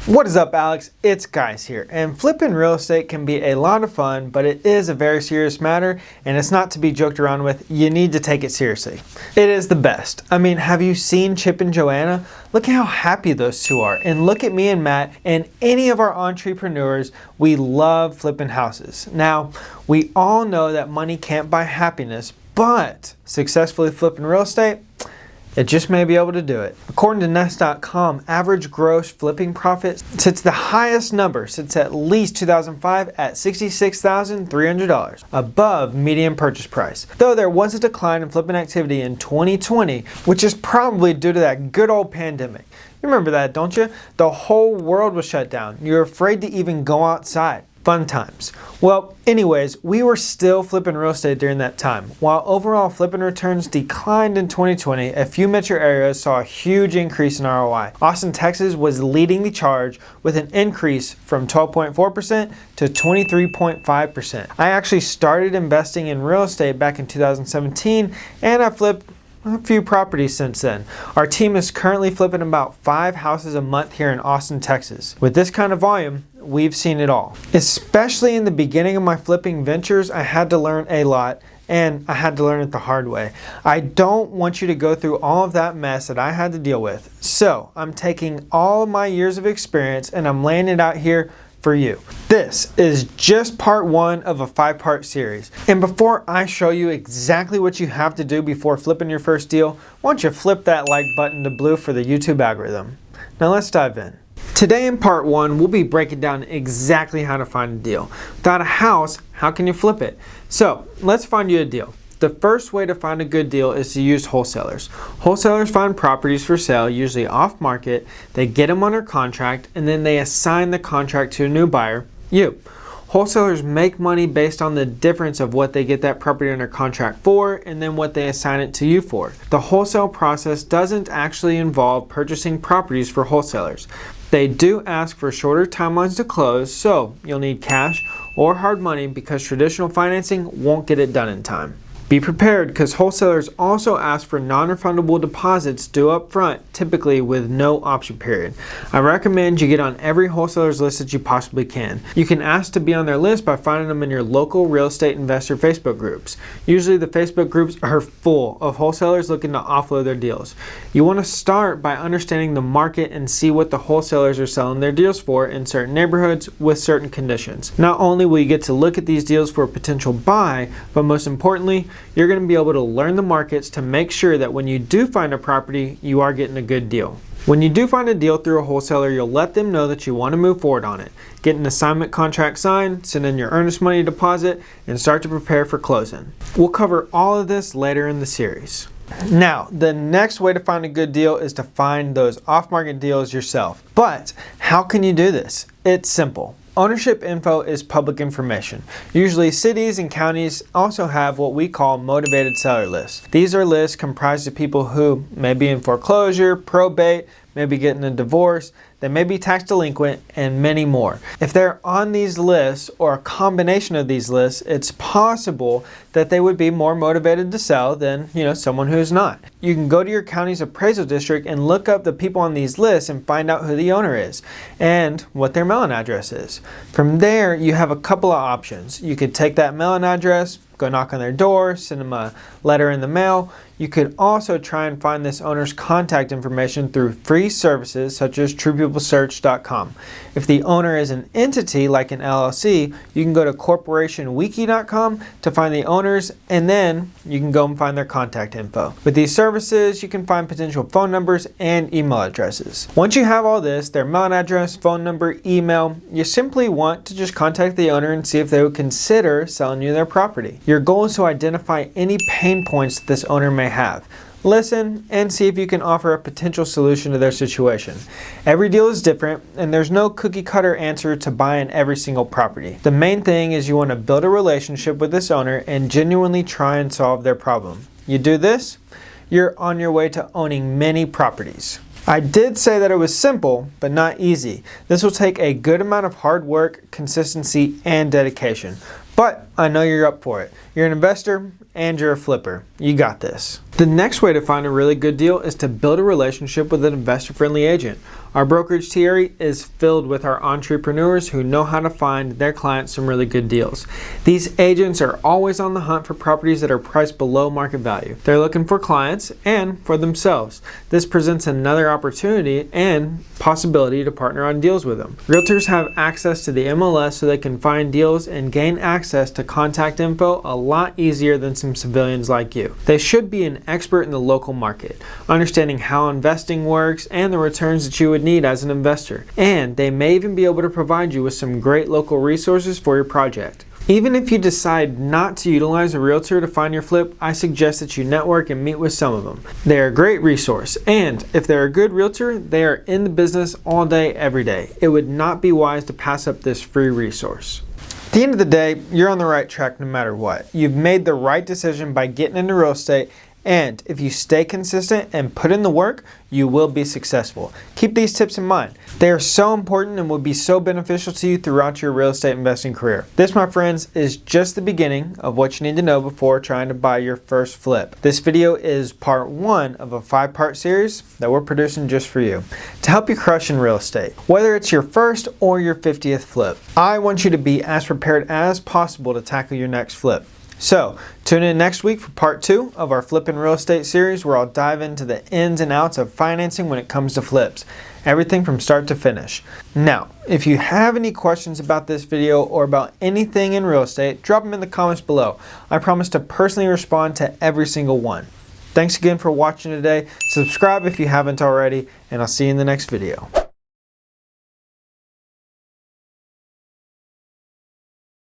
What is up, Alex? It's Guys here, and flipping real estate can be a lot of fun, but it is a very serious matter, and it's not to be joked around with. You need to take it seriously. It is the best. I mean, have you seen Chip and Joanna? Look at how happy those two are, and look at me and Matt and any of our entrepreneurs. We love flipping houses. Now, we all know that money can't buy happiness, but successfully flipping real estate, it just may be able to do it. According to Nest.com, average gross flipping profit sits the highest number since at least 2005 at $66,300, above median purchase price. Though there was a decline in flipping activity in 2020, which is probably due to that good old pandemic. You remember that, don't you? The whole world was shut down. You're afraid to even go outside. Fun times. Well, anyways, we were still flipping real estate during that time. While overall flipping returns declined in 2020, a few metro areas saw a huge increase in ROI. Austin, Texas was leading the charge with an increase from 12.4% to 23.5%. I actually started investing in real estate back in 2017, and I flipped a few properties since then. Our team is currently flipping about 5 houses a month here in Austin, Texas. With this kind of volume, we've seen it all. Especially in the beginning of my flipping ventures, I had to learn a lot, and I had to learn it the hard way. I don't want you to go through all of that mess that I had to deal with. So I'm taking all of my years of experience and I'm laying it out here for you. This is just part 1 of a 5-part series. And before I show you exactly what you have to do before flipping your first deal, why don't you flip that like button to blue for the YouTube algorithm. Now let's dive in. Today in part 1, we'll be breaking down exactly how to find a deal. Without a house, how can you flip it? So let's find you a deal. The first way to find a good deal is to use wholesalers. Wholesalers find properties for sale, usually off market, they get them under contract, and then they assign the contract to a new buyer, you. Wholesalers make money based on the difference of what they get that property under contract for and then what they assign it to you for. The wholesale process doesn't actually involve purchasing properties for wholesalers. They do ask for shorter timelines to close, so you'll need cash or hard money because traditional financing won't get it done in time. Be prepared because wholesalers also ask for non-refundable deposits due up front, typically with no option period. I recommend you get on every wholesaler's list that you possibly can. You can ask to be on their list by finding them in your local real estate investor Facebook groups. Usually the Facebook groups are full of wholesalers looking to offload their deals. You want to start by understanding the market and see what the wholesalers are selling their deals for in certain neighborhoods with certain conditions. Not only will you get to look at these deals for a potential buy, but most importantly, you're going to be able to learn the markets to make sure that when you do find a property, you are getting a good deal. When you do find a deal through a wholesaler, you'll let them know that you want to move forward on it. Get an assignment contract signed, send in your earnest money deposit, and start to prepare for closing. We'll cover all of this later in the series. Now, the next way to find a good deal is to find those off-market deals yourself. But how can you do this? It's simple. Ownership info is public information. Usually cities and counties also have what we call motivated seller lists. These are lists comprised of people who may be in foreclosure, probate, maybe getting a divorce, they may be tax delinquent, and many more. If they're on these lists or a combination of these lists, it's possible that they would be more motivated to sell than, someone who's not. You can go to your county's appraisal district and look up the people on these lists and find out who the owner is and what their mailing address is. From there, you have a couple of options. You could take that mailing address, go knock on their door, send them a letter in the mail. You could also try and find this owner's contact information through free services such as truepeoplesearch.com. If the owner is an entity like an LLC, you can go to corporationwiki.com to find the owners, and then you can go and find their contact info. With these services, you can find potential phone numbers and email addresses. Once you have all this, their mailing address, phone number, email, you simply want to just contact the owner and see if they would consider selling you their property. Your goal is to identify any pain points that this owner may have. Listen and see if you can offer a potential solution to their situation. Every deal is different, and there's no cookie cutter answer to buying every single property. The main thing is you want to build a relationship with this owner and genuinely try and solve their problem. You do this, you're on your way to owning many properties. I did say that it was simple, but not easy. This will take a good amount of hard work, consistency, and dedication. But I know you're up for it. You're an investor and you're a flipper. You got this. The next way to find a really good deal is to build a relationship with an investor-friendly agent. Our brokerage tier is filled with our entrepreneurs who know how to find their clients some really good deals. These agents are always on the hunt for properties that are priced below market value. They're looking for clients and for themselves. This presents another opportunity and possibility to partner on deals with them. Realtors have access to the MLS so they can find deals and gain access to contact info a lot easier than some civilians like you. They should be an expert in the local market, understanding how investing works and the returns that you would need as an investor. And they may even be able to provide you with some great local resources for your project. Even if you decide not to utilize a realtor to find your flip, I suggest that you network and meet with some of them. They are a great resource, and if they're a good realtor, they are in the business all day, every day. It would not be wise to pass up this free resource. At the end of the day, you're on the right track no matter what. You've made the right decision by getting into real estate, and if you stay consistent and put in the work, you will be successful. Keep these tips in mind. They are so important and will be so beneficial to you throughout your real estate investing career. This, my friends, is just the beginning of what you need to know before trying to buy your first flip. This video is part 1 of a 5-part series that we're producing just for you to help you crush in real estate. Whether it's your first or your 50th flip, I want you to be as prepared as possible to tackle your next flip. So, tune in next week for part 2 of our Flippin' Real Estate series, where I'll dive into the ins and outs of financing when it comes to flips. Everything from start to finish. Now, if you have any questions about this video or about anything in real estate, drop them in the comments below. I promise to personally respond to every single one. Thanks again for watching today. Subscribe if you haven't already, and I'll see you in the next video.